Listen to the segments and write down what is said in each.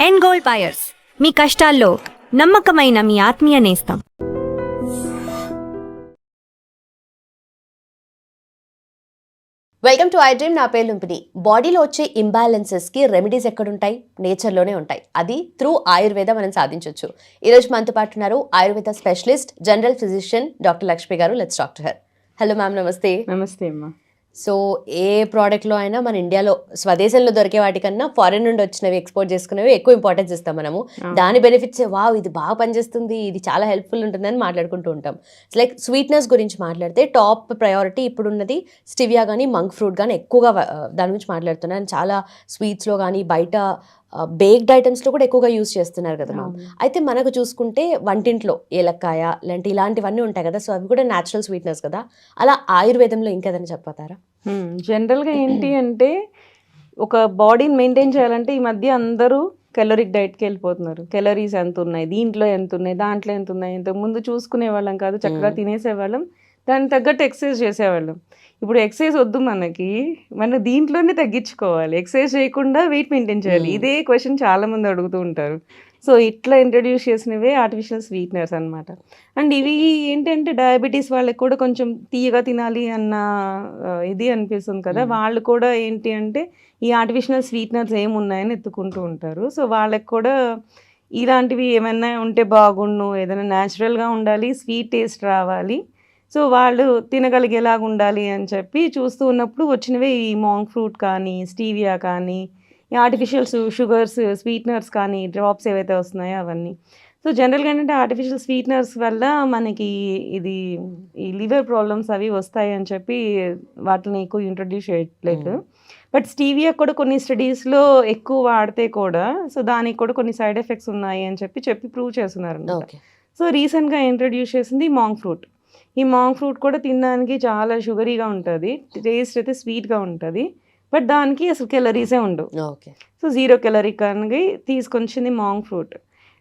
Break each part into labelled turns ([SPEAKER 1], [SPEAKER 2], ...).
[SPEAKER 1] And gold buyers, మీ కష్టాల్లో నమ్మకమైన మీ ఆత్మీయ నేస్తం.
[SPEAKER 2] Welcome to I dream. నా పేరు లుంపిని. బాడీలో వచ్చే ఇంబ్యాలెన్సెస్కి రెమెడీస్ ఎక్కడుంటాయి? నేచర్లోనే ఉంటాయి. అది త్రూ ఆయుర్వేద మనం సాధించవచ్చు. ఈరోజు మనతో పాటు ఉన్నారు Ayurveda specialist, general physician doctor Lakshmi garu. Let's talk to her. Hello ma'am, namaste.
[SPEAKER 3] Namaste అమ్మా.
[SPEAKER 2] సో ఏ ప్రోడక్ట్లో అయినా మన ఇండియాలో స్వదేశంలో దొరికే వాటికన్నా ఫారెన్ నుండి వచ్చినవి, ఎక్స్పోర్ట్ చేసుకునేవి ఎక్కువ ఇంపార్టెన్స్ ఇస్తాం మనము. దాని బెనిఫిట్స్, వావ్ ఇది బాగా పనిచేస్తుంది, ఇది చాలా హెల్ప్ఫుల్ ఉంటుందని మాట్లాడుకుంటూ ఉంటాం. లైక్ స్వీట్నెస్ గురించి మాట్లాడితే టాప్ ప్రయారిటీ ఇప్పుడున్నది స్టివియా కానీ మంక్ ఫ్రూట్ కానీ ఎక్కువగా దాని గురించి మాట్లాడుతున్నాను. చాలా స్వీట్స్లో కానీ బయట బేక్డ్ ఐటమ్స్లో కూడా ఎక్కువగా యూజ్ చేస్తున్నారు కదా మ్యామ్. అయితే మనకు చూసుకుంటే వంటింట్లో ఏలక్కాయ ఇలాంటివన్నీ ఉంటాయి కదా, సో అవి కూడా న్యాచురల్ స్వీట్నెస్ కదా. అలా ఆయుర్వేదంలో ఇంకేదైనా చెప్పతారా?
[SPEAKER 3] జనరల్గా ఏంటి అంటే ఒక బాడీని మెయింటైన్ చేయాలంటే ఈ మధ్య అందరూ కెలరిక్ డైట్కి వెళ్ళిపోతున్నారు. కెలరీస్ ఎంత ఉన్నాయి, దీంట్లో ఎంత ఉన్నాయి, దాంట్లో ఎంత ఉన్నాయి. ఇంతకుముందు చూసుకునే వాళ్ళం కాదు, చక్కగా తినేసేవాళ్ళం, దానికి తగ్గట్టు ఎక్సర్సైజ్ చేసేవాళ్ళం. ఇప్పుడు ఎక్సర్సైజ్ వద్దు, మన దీంట్లోనే తగ్గించుకోవాలి. ఎక్సర్సైజ్ చేయకుండా వెయిట్ మెయింటైన్ చేయాలి. ఇదే క్వశ్చన్ చాలామంది అడుగుతూ ఉంటారు. సో ఇట్లా ఇంట్రడ్యూస్ చేసినవే ఆర్టిఫిషియల్ స్వీట్నర్స్ అనమాట. అండ్ ఇవి ఏంటంటే డయాబెటీస్ వాళ్ళకి కూడా కొంచెం తీయగా తినాలి అన్న ఇది అనిపిస్తుంది కదా, వాళ్ళు కూడా ఏంటి అంటే ఈ ఆర్టిఫిషియల్ స్వీట్నర్స్ ఏమున్నాయని ఎత్తుకుంటూ ఉంటారు. సో వాళ్ళకి కూడా ఇలాంటివి ఏమైనా ఉంటే బాగుండు, ఏదైనా న్యాచురల్గా ఉండాలి, స్వీట్ టేస్ట్ రావాలి, సో వాళ్ళు తినగలిగేలాగా ఉండాలి అని చెప్పి చూస్తూ ఉన్నప్పుడు వచ్చినవే ఈ మాంక్ ఫ్రూట్ కానీ, స్టీవియా కానీ, ఈ ఆర్టిఫిషియల్ షుగర్స్, స్వీట్నర్స్ కానీ, డ్రాప్స్ ఏవైతే వస్తున్నాయో అవన్నీ. సో జనరల్గా ఏంటంటే ఆర్టిఫిషియల్ స్వీట్నర్స్ వల్ల మనకి ఈ లివర్ ప్రాబ్లమ్స్ అవి వస్తాయి అని చెప్పి వాటిని ఎక్కువ ఇంట్రడ్యూస్ చేయట్లేదు. బట్ స్టీవియా కూడా కొన్ని స్టడీస్లో ఎక్కువ వాడితే కూడా సో దానికి కూడా కొన్ని సైడ్ ఎఫెక్ట్స్ ఉన్నాయి అని చెప్పి ప్రూవ్ చేస్తున్నారు అనమాట. సో రీసెంట్గా ఇంట్రడ్యూస్ చేసింది మాంక్ ఫ్రూట్. ఈ మాంక్ ఫ్రూట్ కూడా తినడానికి చాలా షుగరీగా ఉంటుంది, టేస్ట్ అయితే స్వీట్గా ఉంటుంది, బట్ దానికి అసలు కెలరీసే ఉండవు. సో 0 calorie అని తీసుకొచ్చింది మాంక్ ఫ్రూట్.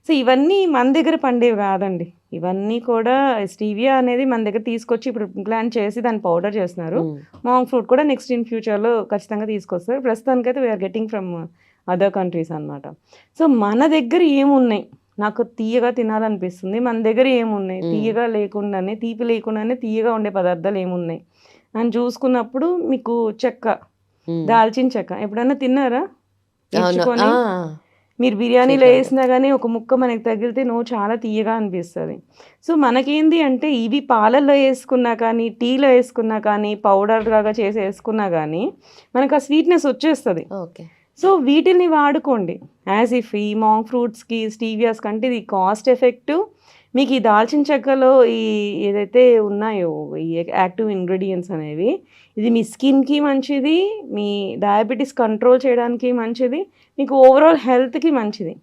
[SPEAKER 3] సో ఇవన్నీ మన దగ్గర పండేవి కాదండి, ఇవన్నీ కూడా స్టీవియా అనేది మన దగ్గర తీసుకొచ్చి ఇప్పుడు ప్లాంట్ చేసి దాన్ని పౌడర్ చేస్తున్నారు. మాంక్ ఫ్రూట్ కూడా నెక్స్ట్ ఇన్ ఫ్యూచర్లో ఖచ్చితంగా తీసుకొస్తారు. ప్రస్తుతానికైతే we're getting from other countries అనమాట. సో మన దగ్గర ఏమున్నాయి, నాకు తీయగా తినాలనిపిస్తుంది, మన దగ్గర ఏమున్నాయి తీయగా లేకుండానే, తీపి లేకుండానే తీయగా ఉండే పదార్థాలు ఏమున్నాయి అని చూసుకున్నప్పుడు మీకు చెక్క, దాల్చిన చెక్క ఎప్పుడైనా తిన్నారా? తెచ్చుకొని మీరు బిర్యానీలో వేసినా కానీ ఒక ముక్క మనకి తగిలితే చాలా తీయగా అనిపిస్తుంది. సో మనకేంది అంటే ఇవి పాలల్లో వేసుకున్నా కానీ, టీలో వేసుకున్నా కానీ, పౌడర్ లాగా చేసి వేసుకున్నా కానీ మనకు ఆ స్వీట్నెస్ వచ్చేస్తుంది. సో వీటిని వాడుకోండి యాజ్ ఇఫ్ ఈ మాంక్ ఫ్రూట్స్కి, స్టీవియాస్ కంటే ఇది కాస్ట్ ఎఫెక్టివ్. మీకు ఈ దాల్చిన చెక్కలో ఈ ఏదైతే ఉన్నాయో ఈ యాక్టివ్ ఇంగ్రీడియంట్స్ అనేవి, ఇది మీ స్కిన్కి మంచిది, మీ డయాబెటీస్ కంట్రోల్ చేయడానికి మంచిది, మీకు ఓవరాల్ హెల్త్కి మంచిది.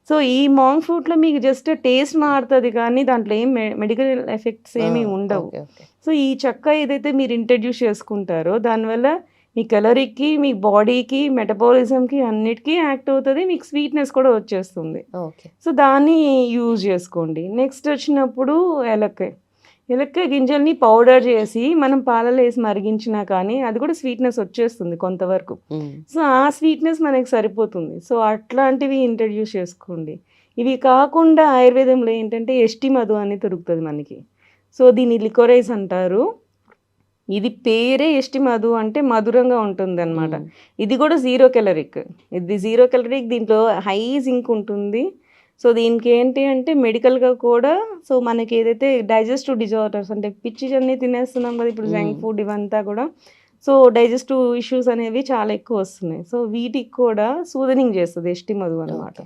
[SPEAKER 3] సో ఈ మాంక్ ఫ్రూట్లో మీకు జస్ట్ టేస్ట్ మారుతుంది కానీ దాంట్లో ఏం మెడికల్ ఎఫెక్ట్స్ ఏమీ ఉండవు. సో ఈ చెక్క ఏదైతే మీరు ఇంట్రడ్యూస్ చేసుకుంటారో దానివల్ల మీ కలరీకి, మీ బాడీకి, మెటబాలిజంకి అన్నిటికీ యాక్ట్ అవుతుంది, మీకు స్వీట్నెస్ కూడా వచ్చేస్తుంది. సో దాన్ని యూజ్ చేసుకోండి. నెక్స్ట్ వచ్చినప్పుడు ఏలక్కాయ గింజల్ని పౌడర్ చేసి మనం పాలలో వేసి మరిగించినా కానీ అది కూడా స్వీట్నెస్ వచ్చేస్తుంది కొంతవరకు. సో ఆ స్వీట్నెస్ మనకి సరిపోతుంది. సో అట్లాంటివి ఇంట్రడ్యూస్ చేసుకోండి. ఇవి కాకుండా ఆయుర్వేదంలో ఏంటంటే ఎస్టి మధు అని దొరుకుతుంది మనకి. సో దీన్ని లికోరైజ్ అంటారు. ఇది పేరే ఎస్టి మధు, అంటే మధురంగా ఉంటుంది అనమాట. ఇది కూడా 0 calorie. ఇది 0 calorie, దీంట్లో హై జింక్ ఉంటుంది. సో దీనికి ఏంటి అంటే మెడికల్గా కూడా సో మనకి ఏదైతే డైజెస్టివ్ డిజార్డర్స్ అంటే పిచ్చి అన్నీ తినేస్తున్నాం కదా ఇప్పుడు, జంక్ ఫుడ్ ఇవంతా కూడా, సో డైజెస్టివ్ ఇష్యూస్ అనేవి చాలా ఎక్కువ వస్తున్నాయి. సో వీటికి కూడా సూదనింగ్ చేస్తుంది ఎస్టి మధు అనమాట.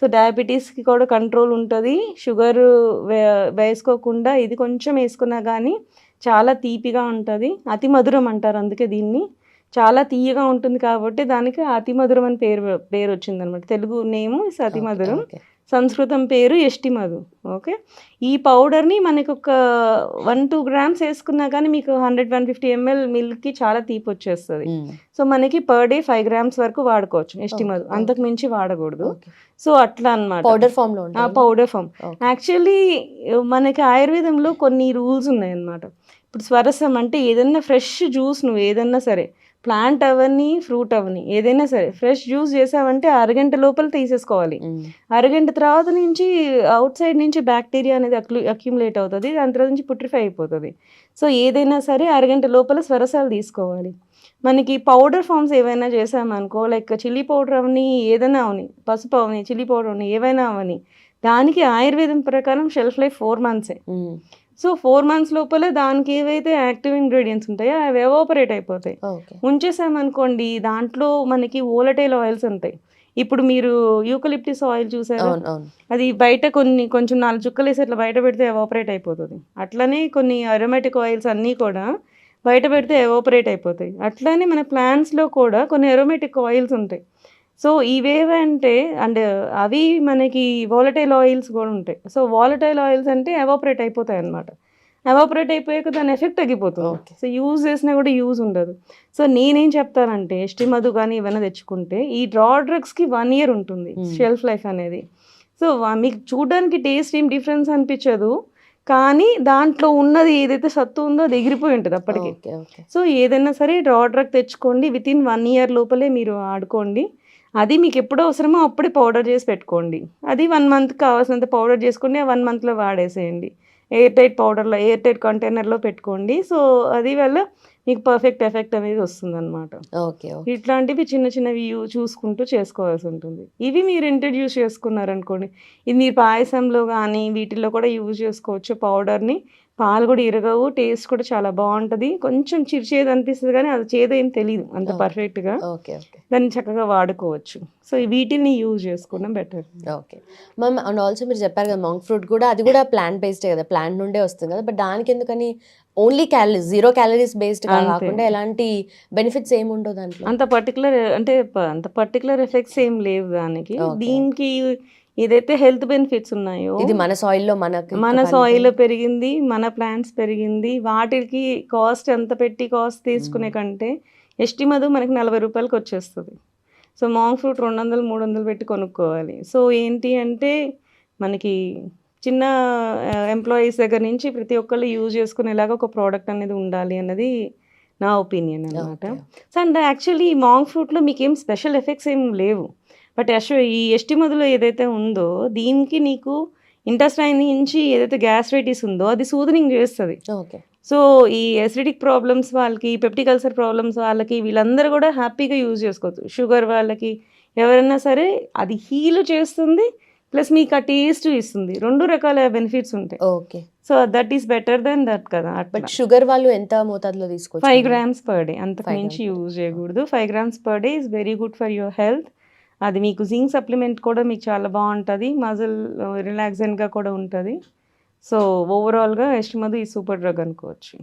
[SPEAKER 3] సో డయాబెటీస్కి కూడా కంట్రోల్ ఉంటుంది. షుగర్ వేసుకోకుండా ఇది కొంచెం వేసుకున్నా కానీ చాలా తీపిగా ఉంటుంది. అతి మధురం అంటారు అందుకే దీన్ని. చాలా తీయగా ఉంటుంది కాబట్టి దానికి అతి మధురం అని పేరు వచ్చింది అనమాట. తెలుగు నేము అతి మధురం, సంస్కృతం పేరు ఎస్టి మధు. ఓకే, ఈ పౌడర్ని మనకు ఒక 1-2 grams వేసుకున్నా కానీ మీకు 100-150 ml మిల్క్కి చాలా తీపి వచ్చేస్తుంది. సో మనకి పర్ డే 5 grams వరకు వాడుకోవచ్చు ఎస్టి మధు, అంతకు మించి వాడకూడదు. సో అట్లా అనమాట, పౌడర్ ఫామ్. యాక్చువల్లీ మనకి ఆయుర్వేదంలో కొన్ని రూల్స్ ఉన్నాయి అన్నమాట. ఇప్పుడు స్వరసం అంటే ఏదన్నా ఫ్రెష్ జ్యూస్ నువ్వు ఏదన్నా సరే ప్లాంట్ అవని ఫ్రూట్ అవని ఏదైనా సరే ఫ్రెష్ జ్యూస్ చేసామంటే అరగంట లోపల తీసేసుకోవాలి. అరగంట తర్వాత నుంచి అవుట్ సైడ్ నుంచి బ్యాక్టీరియా అనేది అక్యుములేట్ అవుతుంది, దాని తర్వాత నుంచి పుట్రిఫై అయిపోతుంది. సో ఏదైనా సరే అరగంట లోపల స్వరసాలు తీసుకోవాలి. మనకి పౌడర్ ఫామ్స్ ఏవైనా చేసామనుకో, లైక్ చిల్లీ పౌడర్ అవని ఏదైనా అవని, పసుపు అవని, చిల్లీ పౌడర్ అవని ఏవైనా అవని, దానికి ఆయుర్వేదం ప్రకారం shelf life 4 months. So 4 months లోపల దానికి ఏవైతే యాక్టివ్ ఇంగ్రీడియంట్స్ ఉంటాయో అవి ఎవాపరేట్ అయిపోతాయి. ఉంచేసామనుకోండి దాంట్లో మనకి వోలటైల్ ఆయిల్స్ ఉంటాయి. ఇప్పుడు మీరు యూకలిప్టిస్ ఆయిల్ చూసారా, అది బయట కొంచెం 4 చుక్కలు వేసి అట్లా బయట పెడితే ఎవాపరేట్ అయిపోతుంది. అట్లనే కొన్ని అరోమాటిక్ ఆయిల్స్ అన్నీ కూడా బయట పెడితే ఎవాపరేట్ అయిపోతాయి. అట్లానే మన ప్లాంట్స్లో కూడా కొన్ని అరోమాటిక్ ఆయిల్స్ ఉంటాయి. సో ఇవేవంటే అండ్ అవి మనకి వాలటైల్ ఆయిల్స్ కూడా ఉంటాయి. సో వాలటైల్ ఆయిల్స్ అంటే ఎవాపరేట్ అయిపోతాయి అన్నమాట. ఎవాపరేట్ అయిపోయాక దాని ఎఫెక్ట్ తగ్గిపోతుంది. సో యూజ్ చేసినా కూడా యూజ్ ఉండదు. సో నేనేం చెప్తానంటే ఎస్టిమధు కానీ ఇవన్నీ తెచ్చుకుంటే ఈ డ్రా డ్రగ్స్కి 1 year ఉంటుంది షెల్ఫ్ లైఫ్ అనేది. సో మీకు చూడడానికి టేస్ట్ ఏం డిఫరెన్స్ అనిపించదు, కానీ దాంట్లో ఉన్నది ఏదైతే సత్తు ఉందో అది ఎగిరిపోయి ఉంటుంది అప్పటికి. సో ఏదైనా సరే డ్రా డ్రగ్ తెచ్చుకోండి, వితిన్ 1 year లోపలే మీరు ఆడుకోండి. అది మీకు ఎప్పుడు అవసరమో అప్పుడే పౌడర్ చేసి పెట్టుకోండి. అది 1 month కావాల్సినంత పౌడర్ చేసుకోండి, ఆ 1 monthలో వాడేసేయండి. ఎయిర్ టైట్ కంటైనర్లో పెట్టుకోండి. సో అది వల్ల మీకు పర్ఫెక్ట్ ఎఫెక్ట్ అనేది వస్తుందన్నమాట. ఇట్లాంటివి చిన్న చిన్నవి చూసుకుంటూ చేసుకోవాల్సి ఉంటుంది. ఇవి మీరు ఇంట్రడ్యూస్ చేసుకున్నారనుకోండి, ఇది మీరు పాయసంలో కానీ వీటిల్లో కూడా యూజ్ చేసుకోవచ్చు పౌడర్ని. పాలు కూడా ఇరగవు, టేస్ట్ కూడా చాలా బాగుంటుంది. కొంచెం చిరుచేదు అనిపిస్తుంది కానీ అది చేదు ఏం తెలియదు అంత పర్ఫెక్ట్గా. దాన్ని చక్కగా వాడుకోవచ్చు. సో వీటిని యూజ్ చేసుకోవడం better.
[SPEAKER 2] Okay ma'am. And also మీరు చెప్పారు కదా మాంక్ ఫ్రూట్ కూడా, అది కూడా ప్లాంట్ బేస్డే కదా, ప్లాంట్ నుండే వస్తుంది కదా. బట్ దానికి ఎందుకని ఓన్లీ క్యాలరీస్, 0 calories బేస్డ్ కాకుండా ఎలాంటి బెనిఫిట్స్ ఏమి ఉండవు దాంట్లో?
[SPEAKER 3] అంత పర్టికులర్ ఎఫెక్ట్స్ ఏం లేవు దానికి. దీనికి ఏదైతే హెల్త్ బెనిఫిట్స్ ఉన్నాయో,
[SPEAKER 2] ఇది మన
[SPEAKER 3] సాయిల్లో పెరిగింది, మన ప్లాంట్స్ పెరిగింది. వాటికి కాస్ట్ ఎంత పెట్టి కాస్ట్ తీసుకునే కంటే ఎస్టిమధు మనకి 40 రూపాయలకి వచ్చేస్తుంది. సో మాంక్ ఫ్రూట్ 200-300 పెట్టి కొనుక్కోవాలి. సో ఏంటి అంటే మనకి చిన్న ఎంప్లాయీస్ దగ్గర నుంచి ప్రతి ఒక్కళ్ళు యూజ్ చేసుకునేలాగా ఒక ప్రోడక్ట్ అనేది ఉండాలి అన్నది నా ఒపీనియన్ అనమాట. సో అండ్ యాక్చువల్లీ ఈ మాంక్ ఫ్రూట్లో మీకు ఏం స్పెషల్ ఎఫెక్ట్స్ ఏం లేవు. బట్ ఈ ఎస్టిమధులో ఏదైతే ఉందో దీనికి నీకు ఇంటెస్టైన్ నుంచి ఏదైతే గ్యాస్ట్రైటిస్ ఉందో అది సూదనింగ్ చేస్తుంది. సో ఈ ఎసిడిక్ ప్రాబ్లమ్స్ వాళ్ళకి, పెప్టిక్ అల్సర్ ప్రాబ్లమ్స్ వాళ్ళకి, వీళ్ళందరూ కూడా హ్యాపీగా యూజ్ చేసుకోవచ్చు. షుగర్ వాళ్ళకి ఎవరైనా సరే అది హీల్ చేస్తుంది, ప్లస్ మీకు ఆ టేస్ట్ ఇస్తుంది. 2 రకాల బెనిఫిట్స్ ఉంటాయి. So that is better then that కదా.
[SPEAKER 2] బట్ షుగర్ వాళ్ళు ఎంత మోతాదులో తీసుకోవచ్చు?
[SPEAKER 3] 5 grams per day, అంతకు మించి యూజ్ చేయకూడదు. 5 grams per day is very good for your health. అది మీకు జింక్ సప్లిమెంట్ కూడా మీకు చాలా బాగుంటుంది, మజిల్ రిలాక్సెంట్గా కూడా ఉంటుంది. సో ఓవరాల్గా ఎస్టిమధు ఈ సూపర్ డ్రగ్ అనుకోవచ్చు.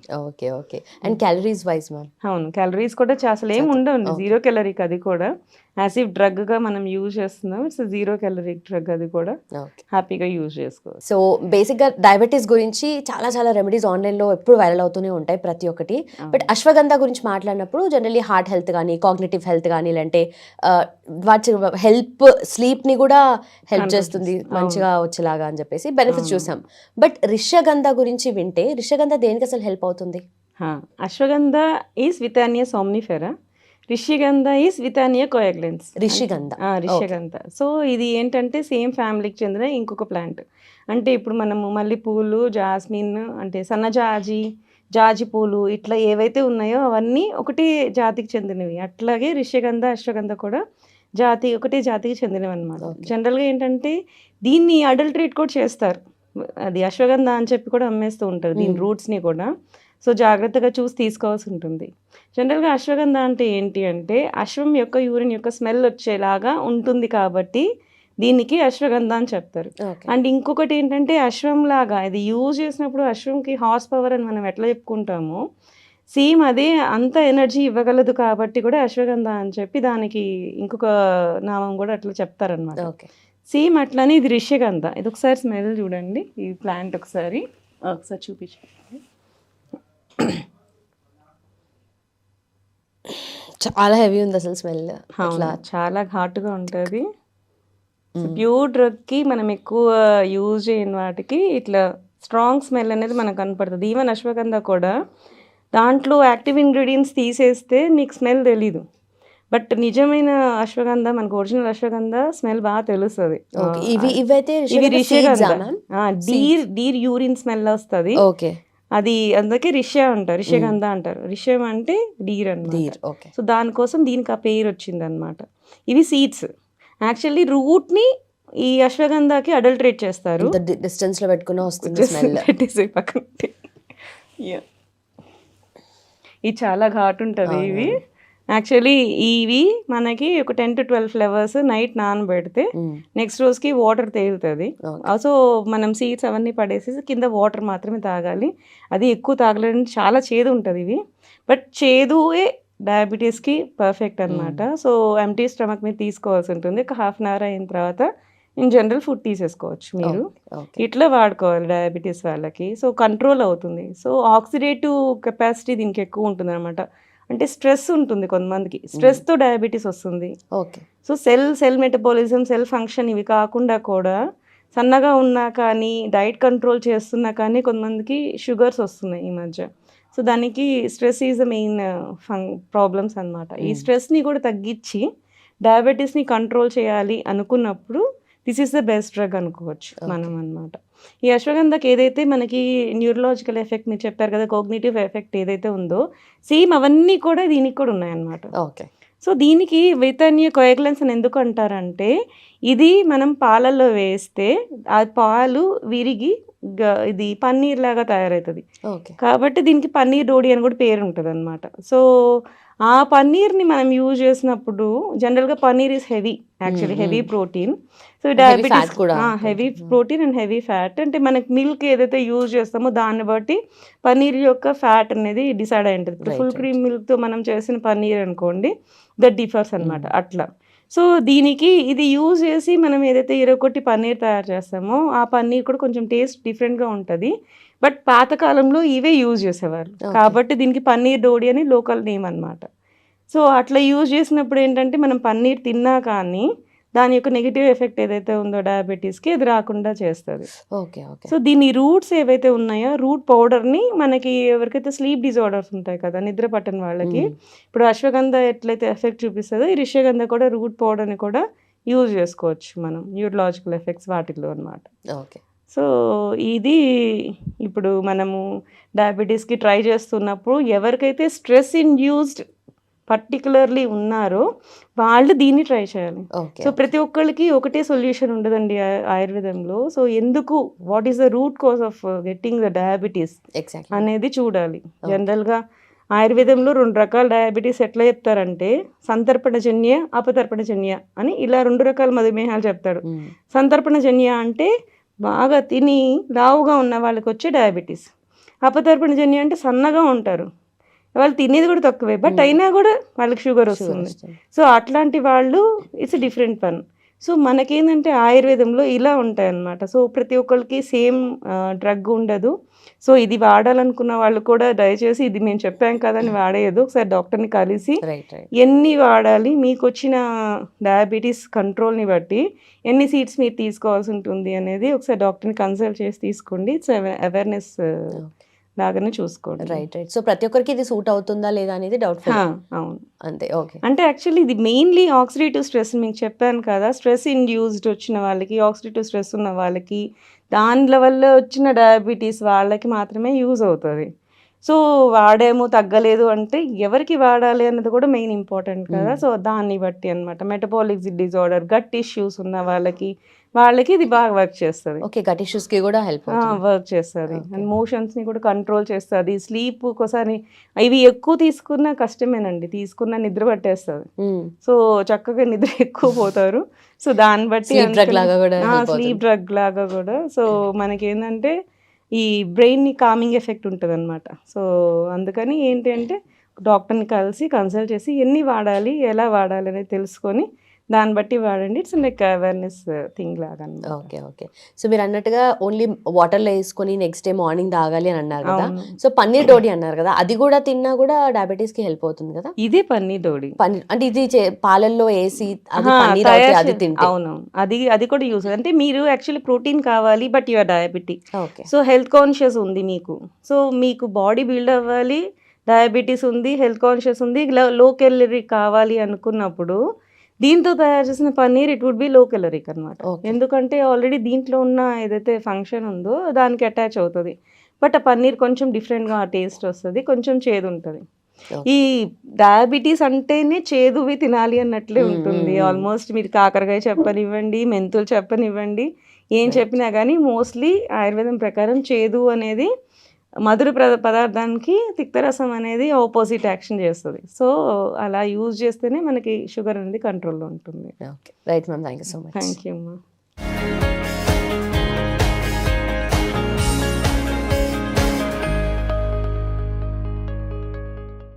[SPEAKER 2] Okay. And calories wise ma'am?
[SPEAKER 3] అవును, క్యాలరీస్ కూడా అసలు ఏమి ఉండవు, 0 calorie. అది కూడా యాసివ్ డ్రగ్గా మనం యూజ్ చేస్తున్నాం. ఇట్స్ 0 calorie డ్రగ్, అది కూడా హ్యాపీగా యూజ్ చేసుకోవచ్చు.
[SPEAKER 2] సో బేసిక్గా డయాబెటీస్ గురించి చాలా రెమెడీస్ ఆన్లైన్లో ఎప్పుడు వైరల్ అవుతూనే ఉంటాయి ప్రతి ఒక్కటి. బట్ అశ్వగంధ గురించి మాట్లాడినప్పుడు జనరల్లీ హార్ట్ హెల్త్ కానీ, కాగ్నిటివ్ హెల్త్ కానీ, లేదంటే వాటి హెల్ప్, స్లీప్ని కూడా హెల్ప్ చేస్తుంది మంచిగా వచ్చేలాగా అని చెప్పేసి బెనిఫిట్స్ చూసాం. బట్ రిషగంధ గురించి వింటే, రిషగంధ దేనికి అసలు హెల్ప్ అవుతుంది?
[SPEAKER 3] Ashwagandha is Withania somnifera, rishigandha is Withania coagulans. Rishigandha. So ఇది ఏంటంటే సేమ్ ఫ్యామిలీకి చెందిన ఇంకొక ప్లాంట్. అంటే ఇప్పుడు మనము మల్లెపూలు, జాస్మిన్, అంటే జాజి పూలు, ఇట్లా ఏవైతే ఉన్నాయో అవన్నీ ఒకటే జాతికి చెందినవి. అట్లాగే రిషిగంధ, అశ్వగంధ కూడా ఒకటే జాతికి చెందినవి అనమాట. జనరల్గా ఏంటంటే దీన్ని అడల్టరేట్ కూడా చేస్తారు. అది అశ్వగంధ అని చెప్పి కూడా అమ్మేస్తూ ఉంటారు దీని రూట్స్ని కూడా. సో జాగ్రత్తగా చూసి తీసుకోవాల్సి ఉంటుంది. జనరల్గా అశ్వగంధ అంటే ఏంటి అంటే అశ్వం యొక్క యూరిన్ యొక్క స్మెల్ వచ్చేలాగా ఉంటుంది కాబట్టి దీనికి అశ్వగంధ అని చెప్తారు. అండ్ ఇంకొకటి ఏంటంటే అశ్వం లాగా ఇది యూజ్ చేసినప్పుడు అశ్వంకి హార్స్ పవర్ అని మనం ఎట్లా చెప్పుకుంటామో సేమ్ అదే అంత ఎనర్జీ ఇవ్వగలదు కాబట్టి కూడా అశ్వగంధ అని చెప్పి దానికి ఇంకొక నామం కూడా అట్లా చెప్తారనమాట. సేమ్ అట్లానే ఇది రిషిగంధ. ఇది ఒకసారి స్మెల్ చూడండి, ఈ ప్లాంట్ ఒకసారి చూపించండి.
[SPEAKER 2] చాలా హెవీ ఉంది అసలు స్మెల్.
[SPEAKER 3] చాలా ఘాటుగా ఉంటుంది. ప్యూర్ డ్రగ్కి మనం ఎక్కువ యూజ్ చేయని వాటికి ఇట్లా స్ట్రాంగ్ స్మెల్ అనేది మనకు కనపడుతుంది. ఈవెన్ అశ్వగంధ కూడా దాంట్లో యాక్టివ్ ఇంగ్రీడియంట్స్ తీసేస్తే నీకు స్మెల్ తెలీదు. బట్ నిజమైన అశ్వగంధ, మనకు ఒరిజినల్ అశ్వగంధ స్మెల్ బాగా తెలుస్తుంది.
[SPEAKER 2] ఓకే. ఇవైతే
[SPEAKER 3] ఇవి
[SPEAKER 2] రిషిగంధ
[SPEAKER 3] రిషిగంధ.
[SPEAKER 2] మ్యామ్.
[SPEAKER 3] డీర్ యూరిన్ స్మెల్ వస్తుంది.
[SPEAKER 2] ఓకే.
[SPEAKER 3] అది అందుకే రిష్య అంటారు, రిషిగంధ అంటారు. రిష్యం అంటే డీర్ అన్నమాట.
[SPEAKER 2] డీర్. ఓకే.
[SPEAKER 3] సో దానికోసం దీనికి ఆ పేరు వచ్చింది అనమాట. ఇవి సీడ్స్. యాక్చువల్లీ రూట్ని ఈ అశ్వగంధకి అడల్టరేట్ చేస్తారు.
[SPEAKER 2] ఇంత డిస్టెన్స్ లో పెట్టుకున్నా వస్తుంది స్మెల్.
[SPEAKER 3] పెట్టేసి పక్కన పెట్టి. Yeah. ఇది చాలా ఘాటు ఉంటుంది. ఇవి యాక్చువల్లీ ఇవి మనకి ఒక 10 to 12 ఫ్లవర్స్ నైట్ నానబెడితే నెక్స్ట్ రోజుకి వాటర్ తేలుతుంది. సో మనం సీడ్స్ అవన్నీ పడేసి కింద వాటర్ మాత్రమే తాగాలి. అది ఎక్కువ తాగలేని చాలా చేదు ఉంటుంది ఇవి. బట్ చేదుయే డయాబెటీస్కి పర్ఫెక్ట్ అనమాట. సో ఎంటీ స్టమక్ మీద తీసుకోవాల్సి ఉంటుంది. ఒక హాఫ్ అన్ అవర్ అయిన తర్వాత ఇన్ జనరల్ ఫుడ్ తీసేసుకోవచ్చు మీరు. ఇట్లా వాడుకోవాలి డయాబెటీస్ వాళ్ళకి. సో కంట్రోల్ అవుతుంది. సో ఆక్సిడేటివ్ కెపాసిటీ దీనికి ఎక్కువ ఉంటుంది అనమాట. అంటే స్ట్రెస్ ఉంటుంది కొంతమందికి, స్ట్రెస్తో డయాబెటీస్ వస్తుంది.
[SPEAKER 2] Okay.
[SPEAKER 3] So cell metabolism, cell function ఇవి కాకుండా కూడా సన్నగా ఉన్నా కానీ డైట్ కంట్రోల్ చేస్తున్నా కానీ కొంతమందికి షుగర్స్ వస్తున్నాయి ఈ మధ్య. సో దానికి stress is the main problems అనమాట. ఈ స్ట్రెస్ని కూడా తగ్గించి డయాబెటీస్ని కంట్రోల్ చేయాలి అనుకున్నప్పుడు this is the best drug అనుకోవచ్చు మనం అనమాట. ఈ అశ్వగంధకి ఏదైతే మనకి న్యూరలాజికల్ ఎఫెక్ట్ మీరు చెప్పారు కదా, కోగ్నిటివ్ ఎఫెక్ట్ ఏదైతే ఉందో సేమ్ అవన్నీ కూడా దీనికి కూడా ఉన్నాయన్నమాట.
[SPEAKER 2] ఓకే.
[SPEAKER 3] సో దీనికి వైతాన్య కోయాగులెన్స్ అని ఎందుకు అంటారంటే ఇది మనం పాలల్లో వేస్తే ఆ పాలు విరిగి ఇది పన్నీర్ లాగా తయారవుతుంది.
[SPEAKER 2] ఓకే.
[SPEAKER 3] కాబట్టి దీనికి పన్నీర్ డోడి అని కూడా పేరు ఉంటుంది అనమాట. సో ఆ పన్నీర్ని మనం యూజ్ చేసినప్పుడు జనరల్గా paneer is heavy, actually heavy protein. So diabetes
[SPEAKER 2] కూడా
[SPEAKER 3] heavy protein and heavy fat. అంటే మనకి మిల్క్ ఏదైతే యూజ్ చేస్తామో దాన్ని బట్టి పన్నీర్ యొక్క ఫ్యాట్ అనేది డిసైడ్ అయి ఉంటుంది. ఇప్పుడు ఫుల్ క్రీమ్ మిల్క్తో మనం చేసిన పన్నీర్ అనుకోండి, దట్ డిఫర్స్ అనమాట అట్లా. సో దీనికి ఇది యూజ్ చేసి మనం ఏదైతే 21 పన్నీర్ తయారు చేస్తామో ఆ పన్నీర్ కూడా కొంచెం టేస్ట్ డిఫరెంట్గా ఉంటుంది. బట్ పాతకాలంలో ఇవే యూజ్ చేసేవారు కాబట్టి దీనికి పన్నీర్ డోడి అని లోకల్ నేమ్ అనమాట. సో అట్లా యూజ్ చేసినప్పుడు ఏంటంటే మనం పన్నీర్ తిన్నా కానీ దాని యొక్క నెగిటివ్ ఎఫెక్ట్ ఏదైతే ఉందో డయాబెటీస్కి అది రాకుండా చేస్తుంది.
[SPEAKER 2] ఓకే. ఓకే.
[SPEAKER 3] సో దీని రూట్స్ ఏవైతే ఉన్నాయో రూట్ పౌడర్ని మనకి ఎవరికైతే స్లీప్ డిజార్డర్స్ ఉంటాయి కదా, నిద్ర పట్టని వాళ్ళకి, ఇప్పుడు అశ్వగంధ ఎట్లయితే ఎఫెక్ట్ చూపిస్తుందో ఈ రిషిగంధ కూడా రూట్ పౌడర్ని కూడా యూజ్ చేసుకోవచ్చు మనం న్యూరలాజికల్ ఎఫెక్ట్స్ వాటిలో అనమాట.
[SPEAKER 2] ఓకే.
[SPEAKER 3] సో ఇది ఇప్పుడు మనము డయాబెటీస్కి ట్రై చేస్తున్నప్పుడు ఎవరికైతే స్ట్రెస్ ఇండ్యూస్డ్ పర్టికులర్లీ ఉన్నారో వాళ్ళు దీన్ని ట్రై చేయాలి. సో ప్రతి ఒక్కరికి ఒకటే సొల్యూషన్ ఉండదండి ఆయుర్వేదంలో. సో ఎందుకు, what is the root cause of getting the diabetes అనేది చూడాలి. జనరల్గా ఆయుర్వేదంలో 2 రకాల డయాబెటీస్ ఎట్లా చెప్తారంటే సంతర్పణజన్య, అపతర్పణజన్య అని ఇలా 2 రకాల మధుమేహాలు చెప్తాడు. సంతర్పణజన్య అంటే బాగా తిని లావుగా ఉన్న వాళ్ళకి వచ్చే డయాబెటీస్. అపతర్పణజన్య అంటే సన్నగా ఉంటారు, వాళ్ళు తినేది కూడా తక్కువే బట్ అయినా కూడా వాళ్ళకి షుగర్ వస్తుంది. సో అట్లాంటి వాళ్ళు ఇట్స్ డిఫరెంట్ పన్. సో మనకేంటంటే ఆయుర్వేదంలో ఇలా ఉంటాయి అన్నమాట. సో ప్రతి ఒక్కరికి సేమ్ డ్రగ్ ఉండదు. సో ఇది వాడాలనుకున్న వాళ్ళు కూడా దయచేసి ఇది మేము చెప్పాం కదా అని వాడేయదు. ఒకసారి డాక్టర్ని కలిసి ఎన్ని వాడాలి, మీకు వచ్చిన డయాబెటీస్ కంట్రోల్ని బట్టి ఎన్ని సీడ్స్ మీరు తీసుకోవాల్సి ఉంటుంది అనేది ఒకసారి డాక్టర్ని కన్సల్ట్ చేసి తీసుకోండి. ఇట్స్ అవేర్నెస్ లాగానే చూసుకోండి.
[SPEAKER 2] రైట్. సో ప్రతి ఒక్కరికి ఇది సూట్ అవుతుందా లేదా అనేది డౌట్ఫుల్.
[SPEAKER 3] అవును,
[SPEAKER 2] అంతే. ఓకే.
[SPEAKER 3] అంటే యాక్చువల్లీ ఇది మెయిన్లీ ఆక్సిడేటివ్ స్ట్రెస్ మీకు చెప్పాను కదా, స్ట్రెస్ ఇండ్యూస్డ్ వచ్చిన వాళ్ళకి, ఆక్సిడేటివ్ స్ట్రెస్ ఉన్న వాళ్ళకి, దాని వల్ల వచ్చిన డయాబెటీస్ వాళ్ళకి మాత్రమే యూజ్ అవుతుంది. సో వాడేమో తగ్గలేదు అంటే ఎవరికి వాడాలి అన్నది కూడా మెయిన్ ఇంపార్టెంట్ కదా. సో దాన్ని బట్టి అనమాట. మెటబాలిక్ డిజార్డర్, గట్ ఇష్యూస్ ఉన్న వాళ్ళకి ఇది బాగా వర్క్ చేస్తుంది.
[SPEAKER 2] ఓకే. గట్ ఇష్యూస్ కి కూడా
[SPEAKER 3] వర్క్ చేస్తుంది. అండ్ మోషన్స్ ని కూడా కంట్రోల్ చేస్తుంది. స్లీప్ ఒకసారి ఇవి ఎక్కువ తీసుకున్నా కష్టమేనండి, తీసుకున్నా నిద్ర పట్టేస్తుంది. సో చక్కగా నిద్ర ఎక్కువ పోతారు. సో దాన్ని బట్టి స్లీప్ డ్రగ్ లాగా కూడా. సో మనకేంటంటే ఈ బ్రెయిన్ని కామింగ్ ఎఫెక్ట్ ఉంటుంది అనమాట. సో అందుకని ఏంటి అంటే డాక్టర్ని కలిసి కన్సల్ట్ చేసి ఎన్ని వాడాలి, ఎలా వాడాలి అనేది తెలుసుకొని దాన్ని బట్టి వాడండి. ఇట్స్ లైక్ అవేర్నెస్ థింగ్ లాగా.
[SPEAKER 2] ఓకే. ఓకే. సో మీరు అన్నట్టుగా ఓన్లీ వాటర్లో వేసుకొని నెక్స్ట్ డే మార్నింగ్ తాగాలి అని అన్నారు కదా. సో పన్నీర్ డోడి అన్నారు కదా, అది కూడా తిన్నా కూడా డయాబెటీస్ కి హెల్ప్ అవుతుంది కదా.
[SPEAKER 3] ఇదే పన్నీర్ డోడి.
[SPEAKER 2] పన్నీర్ అంటే ఇది పాలల్లో వేసి అది తింటే
[SPEAKER 3] అవును, అది కూడా యూస్. అంటే మీరు యాక్చువల్లీ ప్రోటీన్ కావాలి but your diabetic.
[SPEAKER 2] Okay.
[SPEAKER 3] So health conscious ఉంది మీకు. సో మీకు బాడీ బిల్డ్ అవ్వాలి, డయాబెటీస్ ఉంది, హెల్త్ కాన్షియస్ ఉంది, లో క్యాలరీ కావాలి అనుకున్నప్పుడు దీంతో తయారు చేసిన పన్నీర్ ఇట్ వుడ్ బి లో క్యాలరిక్ అనమాట.
[SPEAKER 2] Okay.
[SPEAKER 3] ఎందుకంటే ఆల్రెడీ దీంట్లో ఉన్న ఏదైతే ఫంక్షన్ ఉందో దానికి అటాచ్ అవుతుంది. బట్ ఆ పన్నీర్ కొంచెం డిఫరెంట్గా టేస్ట్ వస్తుంది, కొంచెం చేదు ఉంటుంది.
[SPEAKER 2] Okay.
[SPEAKER 3] ఈ డయాబెటీస్ అంటేనే చేదువి తినాలి అన్నట్లే ఉంటుంది. ఆల్మోస్ట్ మీరు కాకరకాయ చెప్పనివ్వండి, మెంతులు చెప్పనివ్వండి, ఏం చెప్పినా కానీ మోస్ట్లీ ఆయుర్వేదం ప్రకారం చేదు అనేది మధుర పదార్థానికి తిక్తరసం అనేది ఆపోజిట్ యాక్షన్ చేస్తుంది. సో అలా యూజ్ చేస్తేనే మనకి షుగర్ అనేది కంట్రోల్లో ఉంటుంది.
[SPEAKER 2] Okay right ma'am, thank you so much.
[SPEAKER 3] Thank you అమ్మా.